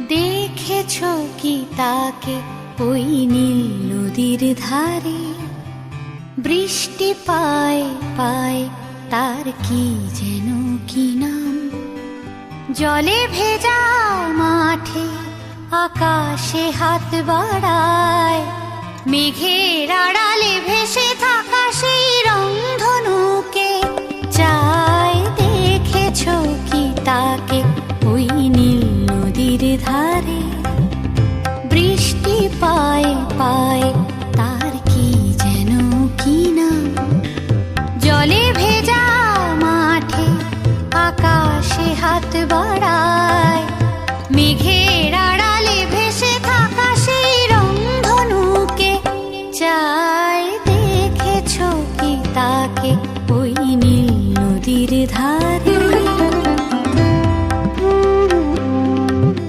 দেখেছো কি তাকে ওই নীল নদীর ধারে? বৃষ্টি পায় পায় তার কি যেন কি নাম। জলে ভেজা মাঠে আকাশে হাত বাড়ায়, মেঘের আড়ালে ভেসে থাকা সেই রংধনুকে চায়। দেখেছো কি তাকে ওই নীল নদীর ধারে? বৃষ্টি পায় পায় তার কি যেন কি নাম। জলে ভেজা মাঠে আকাশে হাত বাড়ায়, মেঘে